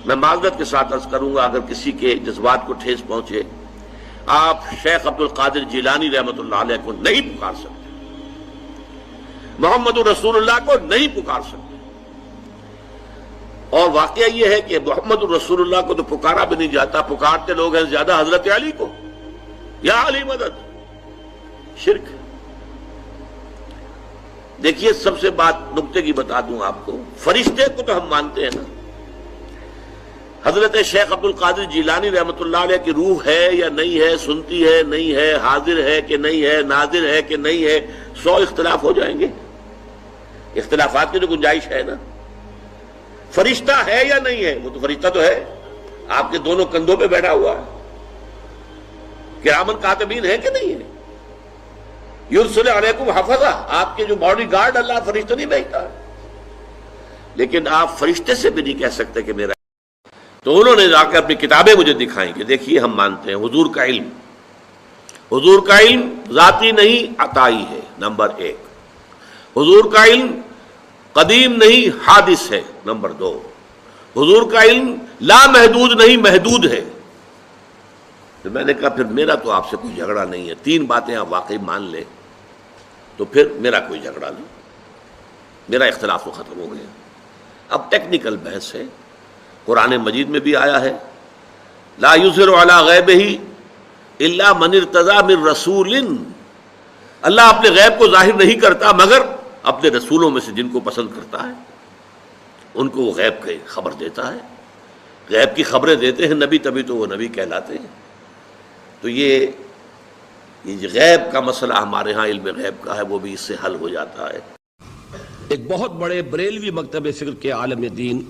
میں معذرت کے ساتھ عرض کروں گا اگر کسی کے جذبات کو ٹھیس پہنچے، آپ شیخ عبد القادر جیلانی رحمۃ اللہ علیہ کو نہیں پکار سکتے، محمد رسول اللہ کو نہیں پکار سکتے۔ اور واقعہ یہ ہے کہ محمد رسول اللہ کو تو پکارا بھی نہیں جاتا، پکارتے لوگ ہیں زیادہ حضرت علی کو، یا علی مدد، شرک۔ دیکھیے سب سے بات نکتے کی بتا دوں آپ کو، فرشتے کو تو ہم مانتے ہیں نا، حضرت شیخ عبد القادر جیلانی رحمۃ اللہ علیہ کی روح ہے یا نہیں ہے، سنتی ہے نہیں ہے، حاضر ہے کہ نہیں ہے، ناظر ہے کہ نہیں ہے، 100 اختلاف ہو جائیں گے، اختلافات کی تو گنجائش ہے نا۔ فرشتہ ہے یا نہیں ہے، وہ تو فرشتہ تو ہے، آپ کے دونوں کندھوں پہ بیٹھا ہوا ہے، کرامن کاتبین ہے کہ نہیں ہے، یرسل علیکم حفظہ، آپ کے جو باڈی گارڈ اللہ فرشتہ نہیں بھیجتا، لیکن آپ فرشتے سے بھی نہیں کہہ سکتے کہ میرا۔ تو انہوں نے جا کے اپنی کتابیں مجھے دکھائیں کہ دیکھیے ہم مانتے ہیں حضور کا علم، حضور کا علم ذاتی نہیں عطائی ہے، نمبر 1۔ حضور کا علم قدیم نہیں حادث ہے، نمبر 2۔ حضور کا علم لا محدود نہیں محدود ہے۔ تو میں نے کہا پھر میرا تو آپ سے کوئی جھگڑا نہیں ہے، 3 باتیں آپ واقعی مان لیں تو پھر میرا کوئی جھگڑا نہیں، میرا اختلاف تو ختم ہو گیا۔ اب ٹیکنیکل بحث ہے، قرآن مجید میں بھی آیا ہے لا یظہر علی غیبہ الا من ارتضی من رسول، اللہ اپنے غیب کو ظاہر نہیں کرتا مگر اپنے رسولوں میں سے جن کو پسند کرتا ہے ان کو وہ غیب کی خبر دیتا ہے، غیب کی خبریں دیتے ہیں نبی، تبھی تو وہ نبی کہلاتے ہیں۔ تو یہ غیب کا مسئلہ ہمارے ہاں علم غیب کا ہے، وہ بھی اس سے حل ہو جاتا ہے۔ ایک بہت بڑے بریلوی مکتب فکر کے عالم دین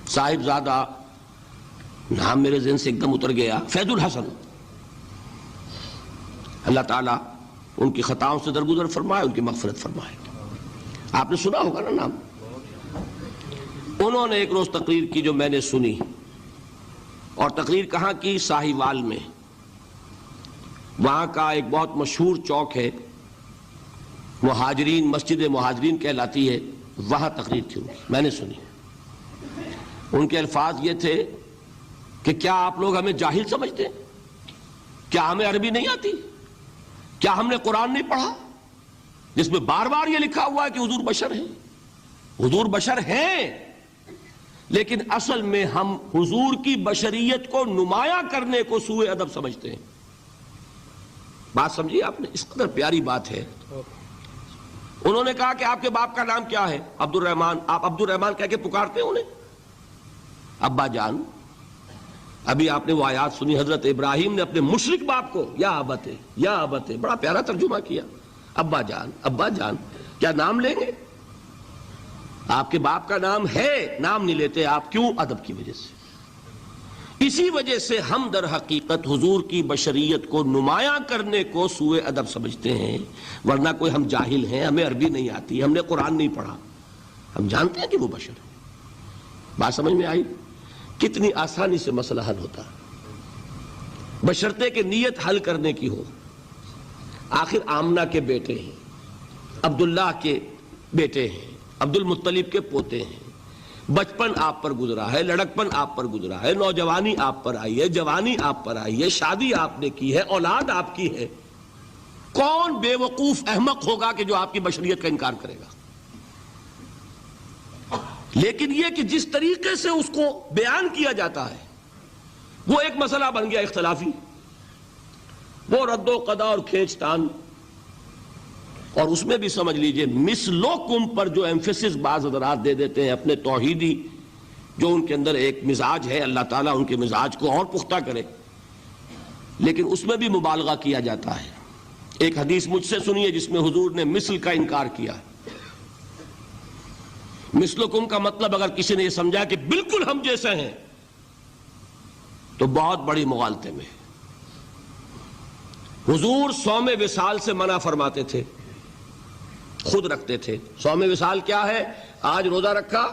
صاحب زادہ، نام میرے ذہن سے ایک دم اتر گیا، فیض الحسن، اللہ تعالیٰ ان کی خطاؤں سے درگزر فرمائے، ان کی مغفرت فرمائے۔ آپ نے سنا ہوگا نا نام۔ انہوں نے ایک روز تقریر کی جو میں نے سنی، اور تقریر کہاں کی؟ ساہیوال میں، وہاں کا ایک بہت مشہور چوک ہے مہاجرین، مسجد مہاجرین کہلاتی ہے، وہاں تقریر تھی ان کی، میں نے سنی۔ ان کے الفاظ یہ تھے کہ کیا آپ لوگ ہمیں جاہل سمجھتے ہیں؟ کیا ہمیں عربی نہیں آتی؟ کیا ہم نے قرآن نہیں پڑھا جس میں بار بار یہ لکھا ہوا ہے کہ حضور بشر ہیں؟ حضور بشر ہیں، لیکن اصل میں ہم حضور کی بشریت کو نمایاں کرنے کو سوء ادب سمجھتے ہیں۔ بات سمجھیے آپ نے، اس قدر پیاری بات ہے۔ انہوں نے کہا کہ آپ کے باپ کا نام کیا ہے؟ عبد الرحمن۔ آپ عبد الرحمن کہہ کے پکارتے ہیں انہیں؟ ابا جان، ابھی آپ نے وہ آیات سنی، حضرت ابراہیم نے اپنے مشرک باپ کو یا ابتے، یا ابتے، بڑا پیارا ترجمہ کیا، ابا جان، ابا جان، کیا نام لیں گے؟ آپ کے باپ کا نام ہے، نام نہیں لیتے آپ، کیوں؟ ادب کی وجہ سے۔ اسی وجہ سے ہم در حقیقت حضور کی بشریت کو نمایاں کرنے کو سوء ادب سمجھتے ہیں، ورنہ کوئی ہم جاہل ہیں، ہمیں عربی نہیں آتی، ہم نے قرآن نہیں پڑھا، ہم جانتے ہیں کہ وہ بشر ہے۔ بات سمجھ میں آئی؟ کتنی آسانی سے مسئلہ حل ہوتا، بشرطے کہ نیت حل کرنے کی ہو۔ آخر آمنہ کے بیٹے ہیں، عبداللہ کے بیٹے ہیں، عبد المطلب کے پوتے ہیں، بچپن آپ پر گزرا ہے، لڑکپن آپ پر گزرا ہے، نوجوانی آپ پر آئی ہے، جوانی آپ پر آئی ہے، شادی آپ نے کی ہے، اولاد آپ کی ہے۔ کون بے وقوف احمق ہوگا کہ جو آپ کی بشریت کا انکار کرے گا؟ لیکن یہ کہ جس طریقے سے اس کو بیان کیا جاتا ہے وہ ایک مسئلہ بن گیا اختلافی، وہ رد و قضا اور کھینچ تان۔ اور اس میں بھی سمجھ لیجئے مثلکم پر جو ایمفیسس بعض حضرات دے دیتے ہیں اپنے توحیدی، جو ان کے اندر ایک مزاج ہے، اللہ تعالیٰ ان کے مزاج کو اور پختہ کرے، لیکن اس میں بھی مبالغہ کیا جاتا ہے۔ ایک حدیث مجھ سے سنیے جس میں حضور نے مثل کا انکار کیا۔ مثلکم کا مطلب اگر کسی نے یہ سمجھا کہ بالکل ہم جیسے ہیں تو بہت بڑی مغالطے میں۔ حضور صوم وصال سے منع فرماتے تھے، خود رکھتے تھے۔ صوم وصال کیا ہے؟ آج روزہ رکھا،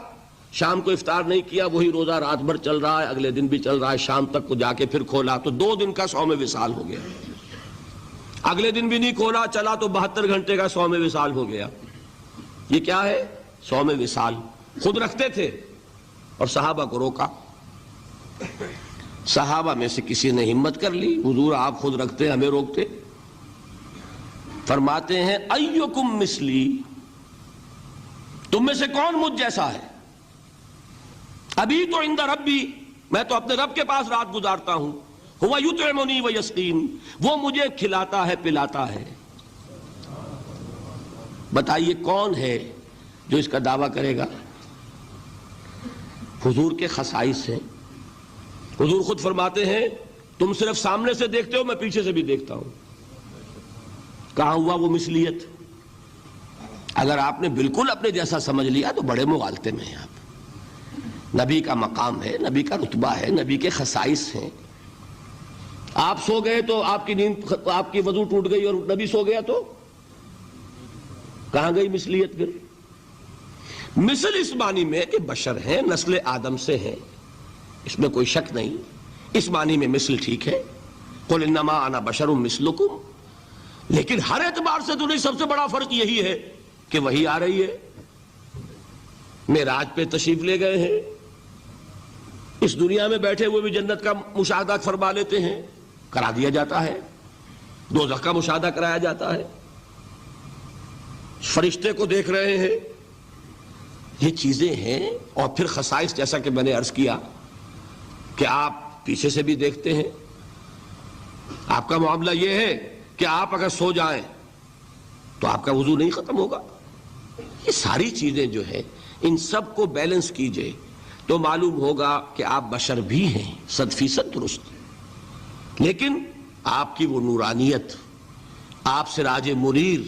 شام کو افطار نہیں کیا، وہی روزہ رات بھر چل رہا ہے، اگلے دن بھی چل رہا ہے، شام تک کو جا کے پھر کھولا تو 2 دن کا صوم وصال ہو گیا۔ اگلے دن بھی نہیں کھولا، چلا تو 72 گھنٹے کا صوم وصال ہو گیا۔ یہ کیا ہے؟ صوم وصال۔ خود رکھتے تھے اور صحابہ کو روکا۔ صحابہ میں سے کسی نے ہمت کر لی، حضور آپ خود رکھتے ہمیں روکتے، فرماتے ہیں ایکم مثلی، تم میں سے کون مجھ جیسا ہے؟ ابھی تو عند ربی، میں تو اپنے رب کے پاس رات گزارتا ہوں، ہوا یطعمنی ویسقین، وہ مجھے کھلاتا ہے پلاتا ہے۔ بتائیے کون ہے جو اس کا دعویٰ کرے گا؟ حضور کے خصائص ہیں۔ حضور خود فرماتے ہیں تم صرف سامنے سے دیکھتے ہو، میں پیچھے سے بھی دیکھتا ہوں۔ کہاں ہوا وہ مثلیت؟ اگر آپ نے بالکل اپنے جیسا سمجھ لیا تو بڑے مغالطے میں ہیں آپ۔ نبی کا مقام ہے، نبی کا رتبہ ہے، نبی کے خصائص ہیں۔ آپ سو گئے تو آپ کی نیند، آپ کی وضو ٹوٹ گئی اور نبی سو گیا تو کہاں گئی مثلیت پھر؟ مثل اس معنی میں کہ بشر ہیں، نسل آدم سے ہیں، اس میں کوئی شک نہیں، اس معنی میں مثل ٹھیک ہے، قل انما انا بشر مثلکم، لیکن ہر اعتبار سے تو نہیں۔ سب سے بڑا فرق یہی ہے کہ وہی آ رہی ہے، معراج پہ تشریف لے گئے ہیں، اس دنیا میں بیٹھے ہوئے بھی جنت کا مشاہدہ فرما لیتے ہیں، کرا دیا جاتا ہے، دوزخ کا مشاہدہ کرایا جاتا ہے، فرشتے کو دیکھ رہے ہیں، یہ چیزیں ہیں۔ اور پھر خصائص جیسا کہ میں نے عرض کیا کہ آپ پیچھے سے بھی دیکھتے ہیں۔ آپ کا معاملہ یہ ہے کہ آپ اگر سو جائیں تو آپ کا وضو نہیں ختم ہوگا۔ یہ ساری چیزیں جو ہیں ان سب کو بیلنس کیجئے تو معلوم ہوگا کہ آپ بشر بھی ہیں، 100% درست، لیکن آپ کی وہ نورانیت، آپ سراج منیر،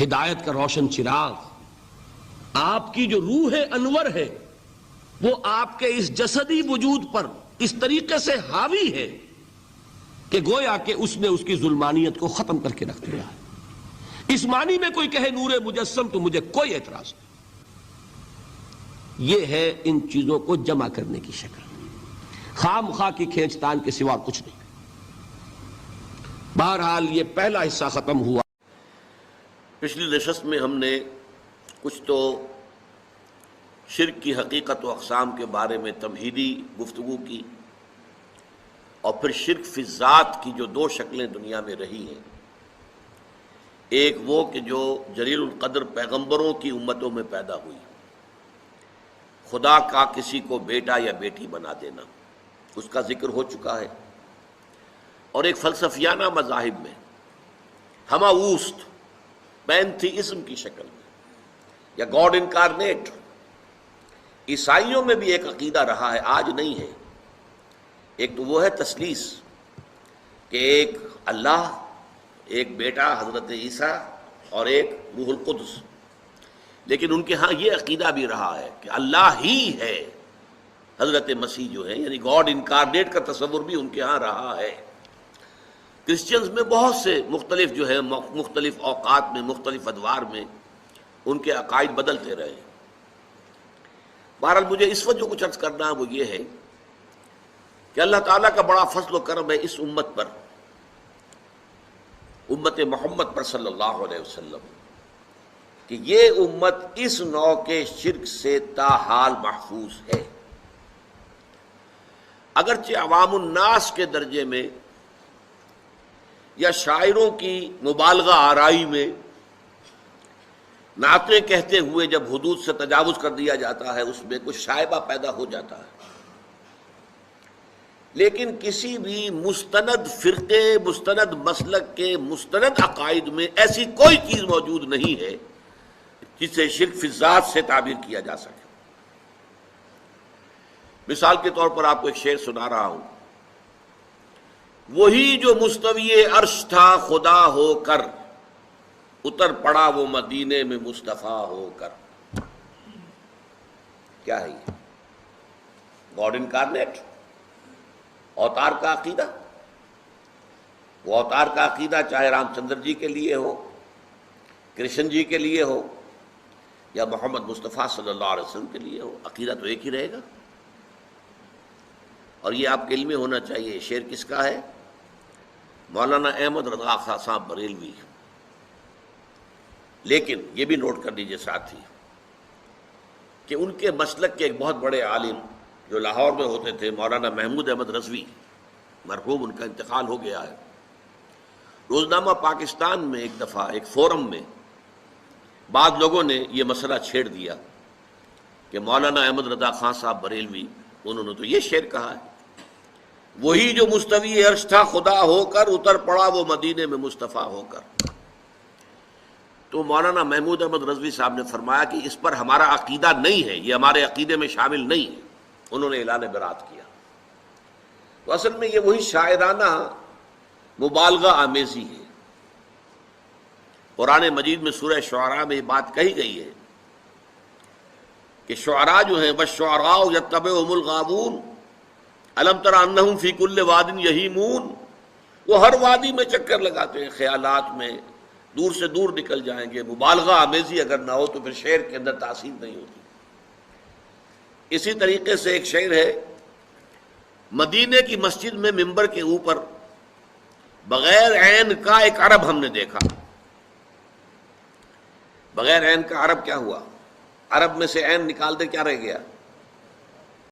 ہدایت کا روشن چراغ، آپ کی جو روح انور ہے، وہ آپ کے اس جسدی وجود پر اس طریقے سے حاوی ہے کہ گویا کہ اس نے اس کی ظلمانیت کو ختم کر کے رکھ دیا ہے۔ اس معنی میں کوئی کہے نور مجسم تو مجھے کوئی اعتراض نہیں۔ یہ ہے ان چیزوں کو جمع کرنے کی شکل، خواہ مخواہ کی کھینچ تان کے سوا کچھ نہیں۔ بہرحال یہ پہلا حصہ ختم ہوا۔ پچھلی نشست میں ہم نے کچھ تو شرک کی حقیقت و اقسام کے بارے میں تمہیدی گفتگو کی، اور پھر شرک فی الذات کی جو دو شکلیں دنیا میں رہی ہیں، ایک وہ کہ جو جلیل القدر پیغمبروں کی امتوں میں پیدا ہوئی، خدا کا کسی کو بیٹا یا بیٹی بنا دینا، اس کا ذکر ہو چکا ہے، اور ایک فلسفیانہ مذاہب میں ہماوست پینتھیزم کی شکل میں یا گاڈ انکارنیٹ، عیسائیوں میں بھی ایک عقیدہ رہا ہے، آج نہیں ہے۔ ایک تو وہ ہے تثلیث کہ ایک اللہ، ایک بیٹا حضرت عیسیٰ اور ایک روح القدس، لیکن ان کے ہاں یہ عقیدہ بھی رہا ہے کہ اللہ ہی ہے حضرت مسیح جو ہے، یعنی گاڈ انکارنیٹ کا تصور بھی ان کے ہاں رہا ہے۔ کرسچنز میں بہت سے مختلف جو ہے مختلف اوقات میں، مختلف ادوار میں ان کے عقائد بدلتے رہے۔ بہرحال مجھے اس وقت جو کچھ عرض کرنا ہے وہ یہ ہے کہ اللہ تعالیٰ کا بڑا فضل و کرم ہے اس امت پر، امت محمد پر صلی اللہ علیہ وسلم، کہ یہ امت اس نوع کے شرک سے تاحال محفوظ ہے۔ اگرچہ عوام الناس کے درجے میں یا شاعروں کی مبالغہ آرائی میں نعتیں کہتے ہوئے جب حدود سے تجاوز کر دیا جاتا ہے، اس میں کچھ شائبہ پیدا ہو جاتا ہے، لیکن کسی بھی مستند فرقے، مستند مسلک کے مستند عقائد میں ایسی کوئی چیز موجود نہیں ہے جسے شرک فی الذات سے تعبیر کیا جا سکے۔ مثال کے طور پر آپ کو ایک شعر سنا رہا ہوں، وہی جو مستوی عرش تھا خدا ہو کر، اتر پڑا وہ مدینے میں مصطفیٰ ہو کر۔ کیا ہے یہ؟ گاڈ انکارنیٹ، اوتار کا عقیدہ۔ وہ اوتار کا عقیدہ چاہے رام چندر جی کے لیے ہو، کرشن جی کے لیے ہو، یا محمد مصطفیٰ صلی اللہ علیہ وسلم کے لیے ہو، عقیدہ تو ایک ہی رہے گا۔ اور یہ آپ کے علم میں ہونا چاہیے، شعر کس کا ہے؟ مولانا احمد رضا خان صاحب بریلوی۔ لیکن یہ بھی نوٹ کر لیجئے ساتھی کہ ان کے مسلک کے ایک بہت بڑے عالم جو لاہور میں ہوتے تھے، مولانا محمود احمد رضوی، مرحوم، ان کا انتقال ہو گیا ہے۔ روزنامہ پاکستان میں ایک دفعہ ایک فورم میں بعض لوگوں نے یہ مسئلہ چھیڑ دیا کہ مولانا احمد رضا خان صاحب بریلوی، انہوں نے تو یہ شعر کہا ہے، وہی جو مستوی عرش تھا خدا ہو کر، اتر پڑا وہ مدینے میں مصطفیٰ ہو کر۔ تو مولانا محمود احمد رضوی صاحب نے فرمایا کہ اس پر ہمارا عقیدہ نہیں ہے، یہ ہمارے عقیدے میں شامل نہیں ہے، انہوں نے اعلان برات کیا۔ تو اصل میں یہ وہی شاعرانہ مبالغہ آمیزی ہے۔ قرآن مجید میں سورہ شعراء میں یہ بات کہی گئی ہے کہ شعراء جو ہیں وَالشُّعَرَاءُ يَتَّبِعُهُمُ الْغَاوُونَ أَلَمْ تَرَ أَنَّهُمْ فِي كُلِّ وَادٍ يَهِيمُونَ، وہ ہر وادی میں چکر لگاتے ہیں، خیالات میں دور سے دور نکل جائیں گے۔ مبالغہ آمیزی اگر نہ ہو تو پھر شعر کے اندر تاثیر نہیں ہوتی۔ اسی طریقے سے ایک شعر ہے، مدینے کی مسجد میں ممبر کے اوپر بغیر عین کا ایک عرب ہم نے دیکھا۔ بغیر عین کا عرب کیا ہوا؟ عرب میں سے عین نکال دے کیا رہ گیا؟